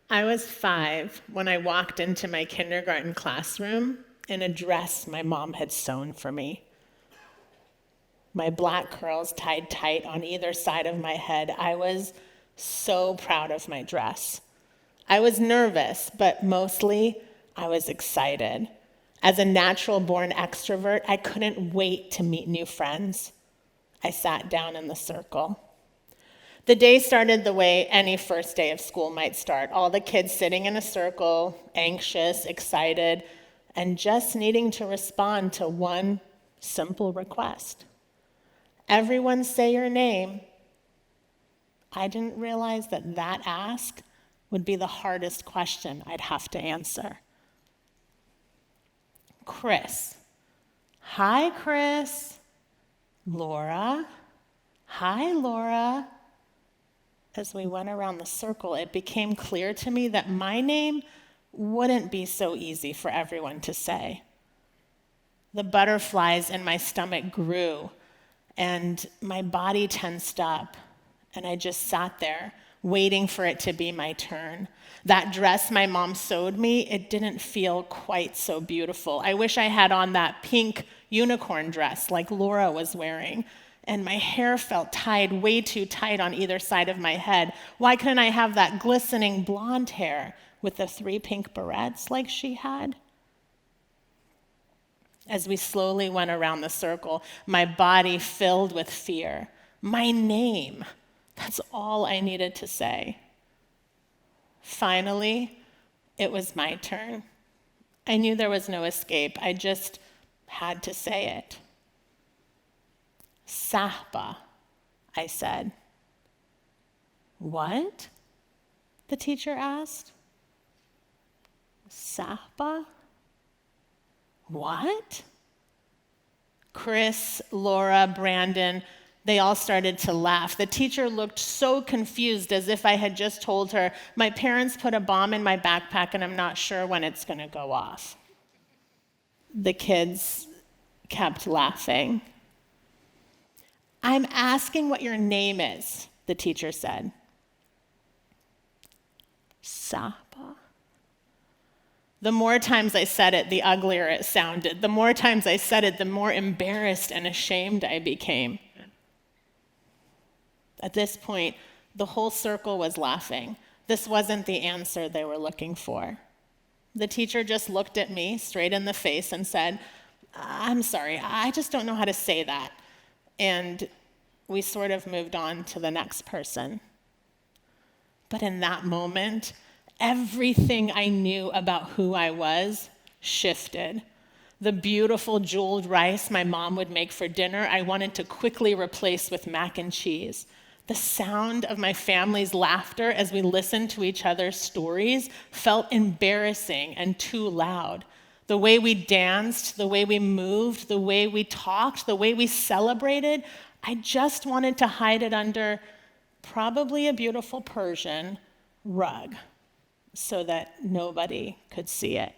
I was 5 when I walked into my kindergarten classroom in a dress my mom had sewn for me. My black curls tied tight on either side of my head. I was so proud of my dress. I was nervous, but mostly I was excited. As a natural-born extrovert, I couldn't wait to meet new friends. I sat down in the circle. The day started the way any first day of school might start. All the kids sitting in a circle, anxious, excited, and just needing to respond to one simple request. Everyone say your name. I didn't realize that ask would be the hardest question I'd have to answer. Chris. Hi, Chris. Laura. Hi, Laura. As we went around the circle, it became clear to me that my name wouldn't be so easy for everyone to say. The butterflies in my stomach grew, and my body tensed up, and I just sat there, waiting for it to be my turn. That dress my mom sewed me, it didn't feel quite so beautiful. I wish I had on that pink unicorn dress like Laura was wearing. And my hair felt tied way too tight on either side of my head. Why couldn't I have that glistening blonde hair with the 3 pink barrettes like she had? As we slowly went around the circle, my body filled with fear. My name, that's all I needed to say. Finally, it was my turn. I knew there was no escape. I just had to say it. Sahba, I said. What? The teacher asked. Sahba? What? Chris, Laura, Brandon, they all started to laugh. The teacher looked so confused, as if I had just told her, my parents put a bomb in my backpack and I'm not sure when it's going to go off. The kids kept laughing. I'm asking what your name is, the teacher said. Sahba. The more times I said it, the uglier it sounded. The more times I said it, the more embarrassed and ashamed I became. At this point, the whole circle was laughing. This wasn't the answer they were looking for. The teacher just looked at me straight in the face and said, I'm sorry, I just don't know how to say that. And we sort of moved on to the next person. But in that moment, everything I knew about who I was shifted. The beautiful jeweled rice my mom would make for dinner, I wanted to quickly replace with mac and cheese. The sound of my family's laughter as we listened to each other's stories felt embarrassing and too loud. The way we danced, the way we moved, the way we talked, the way we celebrated, I just wanted to hide it under probably a beautiful Persian rug so that nobody could see it.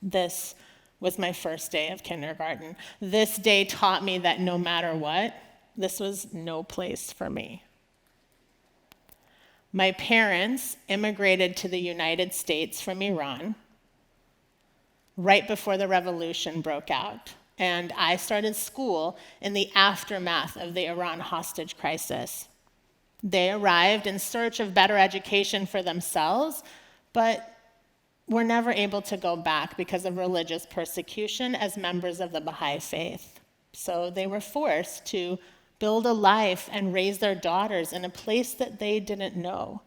This was my first day of kindergarten. This day taught me that no matter what, this was no place for me. My parents immigrated to the United States from Iran right before the revolution broke out, and I started school in the aftermath of the Iran hostage crisis. They arrived in search of better education for themselves, but were never able to go back because of religious persecution as members of the Baha'i faith. So they were forced to build a life and raise their daughters in a place that they didn't know.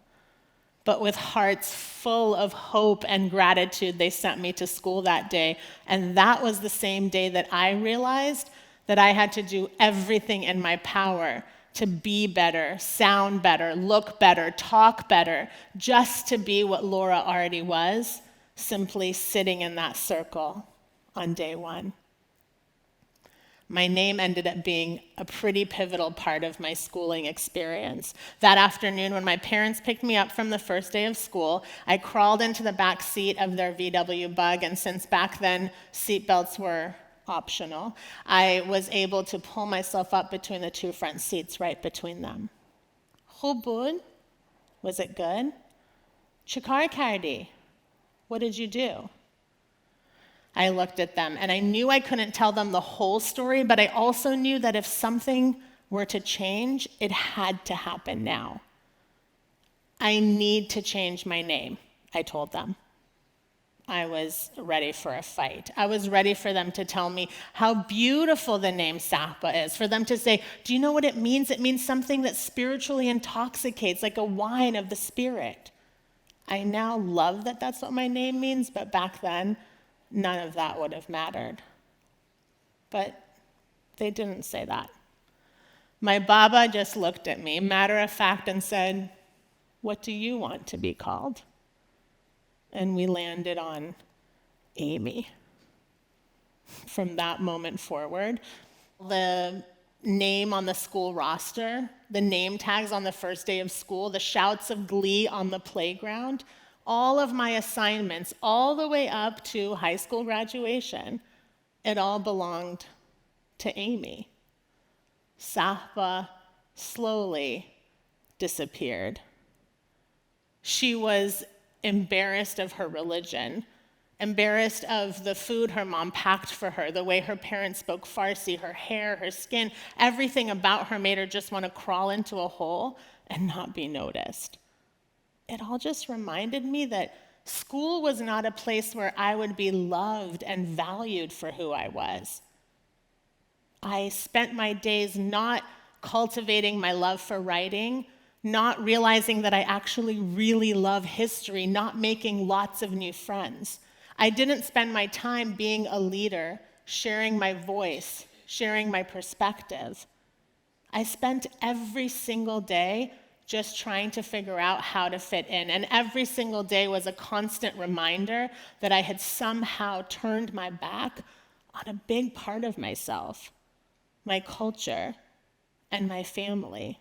But with hearts full of hope and gratitude, they sent me to school that day. And that was the same day that I realized that I had to do everything in my power to be better, sound better, look better, talk better, just to be what Laura already was, simply sitting in that circle on day one. My name ended up being a pretty pivotal part of my schooling experience. That afternoon, when my parents picked me up from the first day of school, I crawled into the back seat of their VW Bug, and since back then seatbelts were optional, I was able to pull myself up between the 2 front seats right between them. Khubud? Was it good? Chikar Kardi, what did you do? I looked at them, and I knew I couldn't tell them the whole story, but I also knew that if something were to change, it had to happen now. I need to change my name, I told them. I was ready for a fight. I was ready for them to tell me how beautiful the name Sahba is, for them to say, do you know what it means? It means something that spiritually intoxicates, like a wine of the spirit. I now love that that's what my name means, but back then, none of that would have mattered. But they didn't say that. My Baba just looked at me, matter of fact, and said, what do you want to be called? And we landed on Amy. From that moment forward, the name on the school roster, the name tags on the first day of school, the shouts of glee on the playground, all of my assignments, all the way up to high school graduation, it all belonged to Amy. Sahba slowly disappeared. She was embarrassed of her religion, embarrassed of the food her mom packed for her, the way her parents spoke Farsi, her hair, her skin, everything about her made her just want to crawl into a hole and not be noticed. It all just reminded me that school was not a place where I would be loved and valued for who I was. I spent my days not cultivating my love for writing, not realizing that I actually really love history, not making lots of new friends. I didn't spend my time being a leader, sharing my voice, sharing my perspective. I spent every single day just trying to figure out how to fit in, and every single day was a constant reminder that I had somehow turned my back on a big part of myself, my culture, and my family.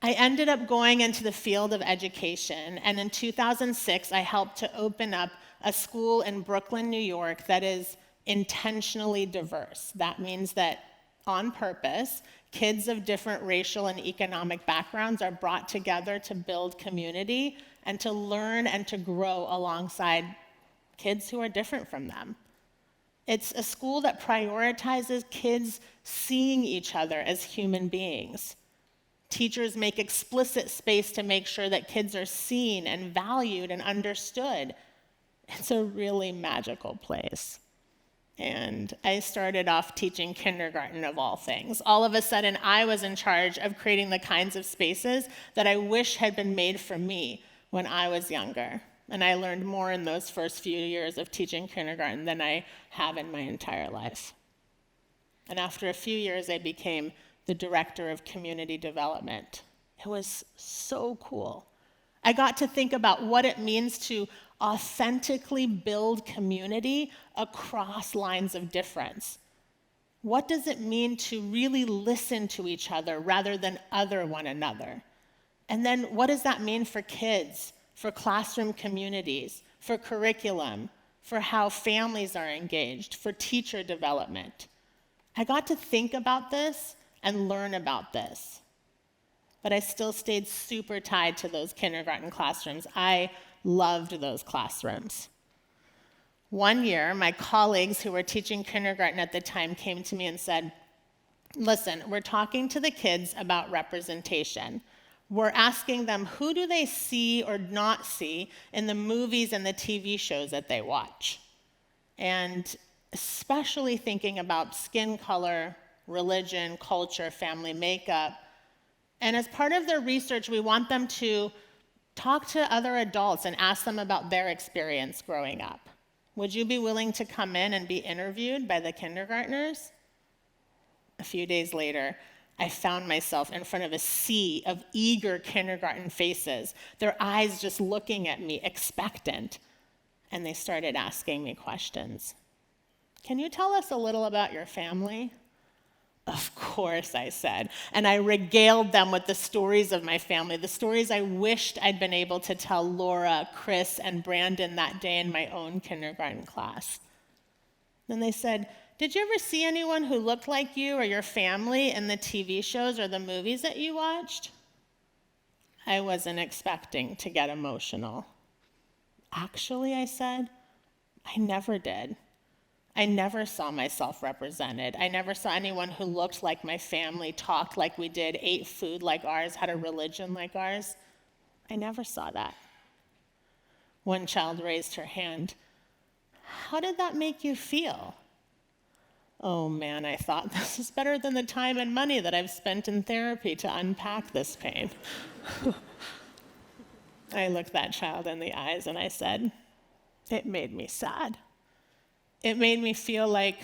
I ended up going into the field of education, and in 2006, I helped to open up a school in Brooklyn, New York that is intentionally diverse. That means that on purpose, kids of different racial and economic backgrounds are brought together to build community and to learn and to grow alongside kids who are different from them. It's a school that prioritizes kids seeing each other as human beings. Teachers make explicit space to make sure that kids are seen and valued and understood. It's a really magical place. And I started off teaching kindergarten of all things. All of a sudden, I was in charge of creating the kinds of spaces that I wish had been made for me when I was younger. And I learned more in those first few years of teaching kindergarten than I have in my entire life. And after a few years, I became the director of community development. It was so cool. I got to think about what it means to authentically build community across lines of difference. What does it mean to really listen to each other rather than other one another? And then what does that mean for kids, for classroom communities, for curriculum, for how families are engaged, for teacher development? I got to think about this and learn about this. But I still stayed super tied to those kindergarten classrooms. I loved those classrooms. One year, my colleagues who were teaching kindergarten at the time came to me and said, listen, we're talking to the kids about representation. We're asking them who do they see or not see in the movies and the TV shows that they watch. And especially thinking about skin color, religion, culture, family makeup. And as part of their research, we want them to talk to other adults and ask them about their experience growing up. Would you be willing to come in and be interviewed by the kindergartners? A few days later, I found myself in front of a sea of eager kindergarten faces, their eyes just looking at me, expectant. And they started asking me questions. Can you tell us a little about your family? Of course, I said, and I regaled them with the stories of my family, the stories I wished I'd been able to tell Laura, Chris, and Brandon that day in my own kindergarten class. Then they said, did you ever see anyone who looked like you or your family in the TV shows or the movies that you watched? I wasn't expecting to get emotional. Actually, I said, I never did. I never saw myself represented. I never saw anyone who looked like my family, talked like we did, ate food like ours, had a religion like ours. I never saw that. One child raised her hand. How did that make you feel? Oh man, I thought, this is better than the time and money that I've spent in therapy to unpack this pain. I looked that child in the eyes and I said, it made me sad. It made me feel like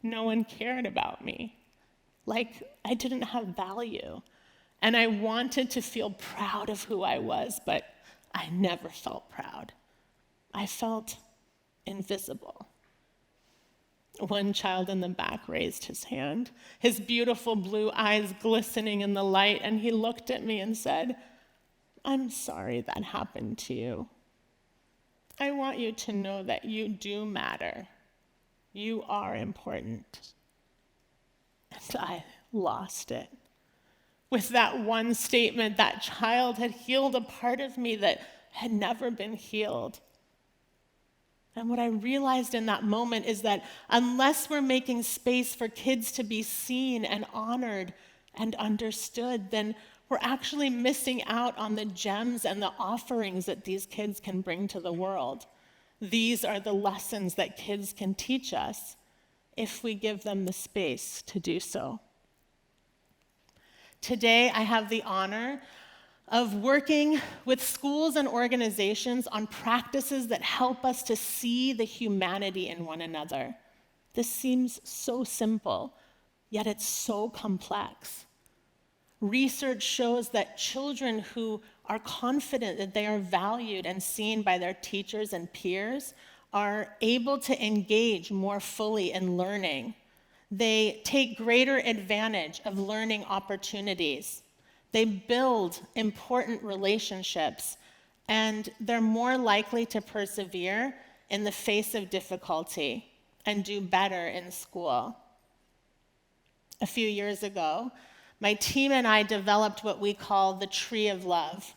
no one cared about me, like I didn't have value. And I wanted to feel proud of who I was, but I never felt proud. I felt invisible. One child in the back raised his hand, his beautiful blue eyes glistening in the light, and he looked at me and said, I'm sorry that happened to you. I want you to know that you do matter. You are important. And I lost it. With that one statement, that child had healed a part of me that had never been healed. And what I realized in that moment is that unless we're making space for kids to be seen and honored and understood, then we're actually missing out on the gems and the offerings that these kids can bring to the world. These are the lessons that kids can teach us if we give them the space to do so. Today, I have the honor of working with schools and organizations on practices that help us to see the humanity in one another. This seems so simple, yet it's so complex. Research shows that children who are confident that they are valued and seen by their teachers and peers are able to engage more fully in learning. They take greater advantage of learning opportunities. They build important relationships, and they're more likely to persevere in the face of difficulty and do better in school. A few years ago, my team and I developed what we call the Tree of Love.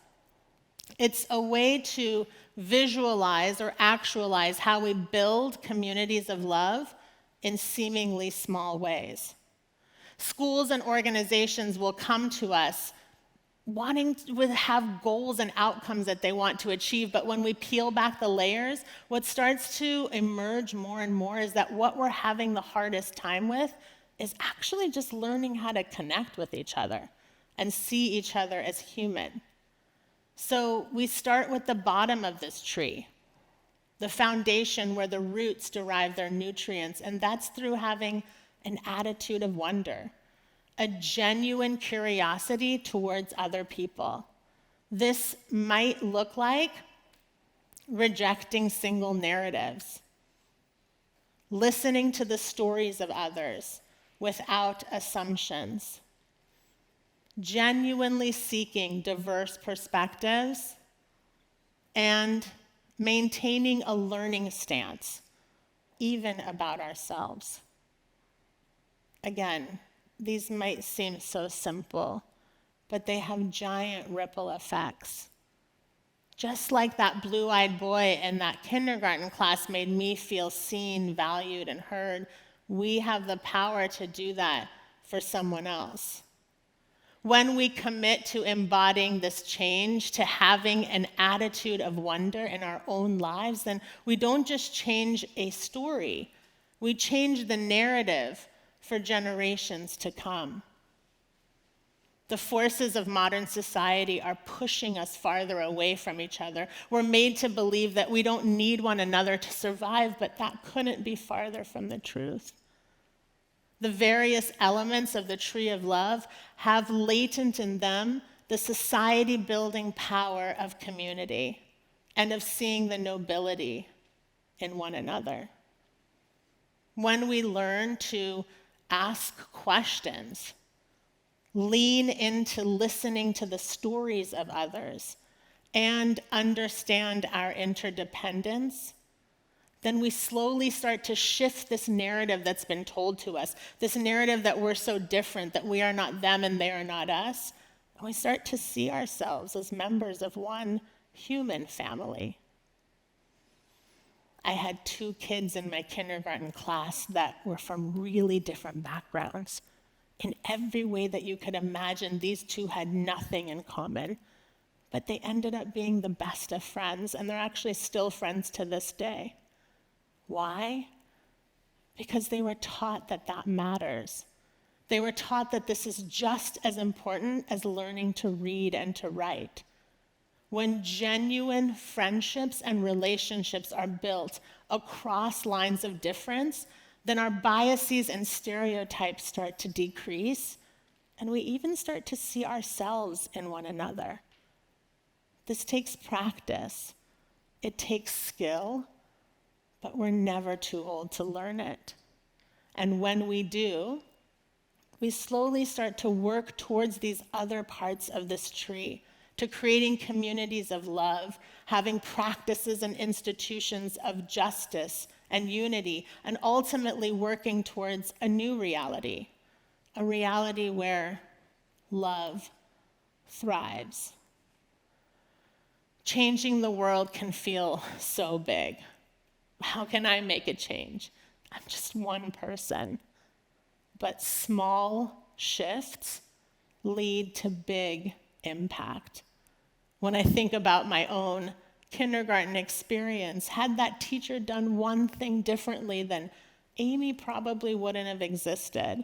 It's a way to visualize or actualize how we build communities of love in seemingly small ways. Schools and organizations will come to us wanting to have goals and outcomes that they want to achieve, but when we peel back the layers, what starts to emerge more and more is that what we're having the hardest time with is actually just learning how to connect with each other and see each other as human. So we start with the bottom of this tree, the foundation where the roots derive their nutrients, and that's through having an attitude of wonder, a genuine curiosity towards other people. This might look like rejecting single narratives, listening to the stories of others without assumptions, genuinely seeking diverse perspectives, and maintaining a learning stance, even about ourselves. Again, these might seem so simple, but they have giant ripple effects. Just like that blue-eyed boy in that kindergarten class made me feel seen, valued, and heard, we have the power to do that for someone else. When we commit to embodying this change, to having an attitude of wonder in our own lives, then we don't just change a story, we change the narrative for generations to come. The forces of modern society are pushing us farther away from each other. We're made to believe that we don't need one another to survive, but that couldn't be farther from the truth. The various elements of the Tree of Love have latent in them the society-building power of community and of seeing the nobility in one another. When we learn to ask questions, lean into listening to the stories of others, and understand our interdependence, then we slowly start to shift this narrative that's been told to us, this narrative that we're so different, that we are not them and they are not us. And we start to see ourselves as members of one human family. I had 2 kids in my kindergarten class that were from really different backgrounds. In every way that you could imagine, these 2 had nothing in common. But they ended up being the best of friends, and they're actually still friends to this day. Why? Because they were taught that that matters. They were taught that this is just as important as learning to read and to write. When genuine friendships and relationships are built across lines of difference, then our biases and stereotypes start to decrease, and we even start to see ourselves in one another. This takes practice. It takes skill, but we're never too old to learn it. And when we do, we slowly start to work towards these other parts of this tree, to creating communities of love, having practices and institutions of justice and unity, and ultimately working towards a new reality, a reality where love thrives. Changing the world can feel so big. How can I make a change? I'm just one person. But small shifts lead to big impact. When I think about my own kindergarten experience, had that teacher done one thing differently, then Amy probably wouldn't have existed,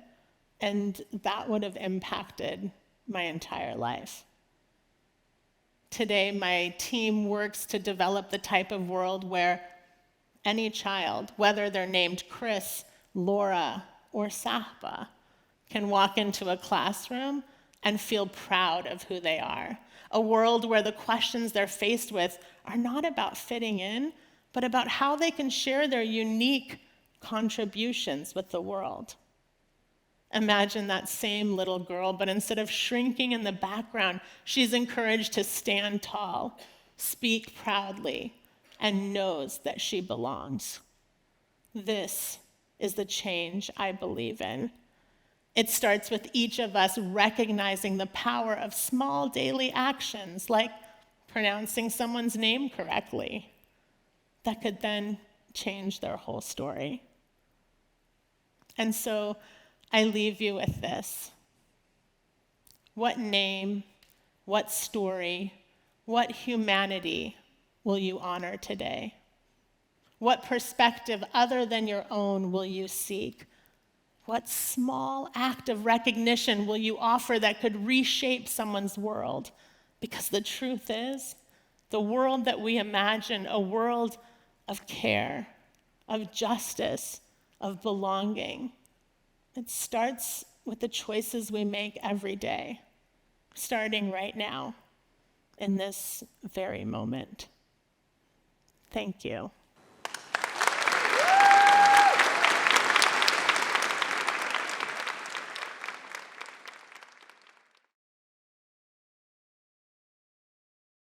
and that would have impacted my entire life. Today, my team works to develop the type of world where any child, whether they're named Chris, Laura, or Sahba, can walk into a classroom and feel proud of who they are. A world where the questions they're faced with are not about fitting in, but about how they can share their unique contributions with the world. Imagine that same little girl, but instead of shrinking in the background, she's encouraged to stand tall, speak proudly, and knows that she belongs. This is the change I believe in. It starts with each of us recognizing the power of small daily actions, like pronouncing someone's name correctly, that could then change their whole story. And so I leave you with this. What name, what story, what humanity will you honor today? What perspective other than your own will you seek? What small act of recognition will you offer that could reshape someone's world? Because the truth is, the world that we imagine, a world of care, of justice, of belonging, it starts with the choices we make every day, starting right now, in this very moment. Thank you.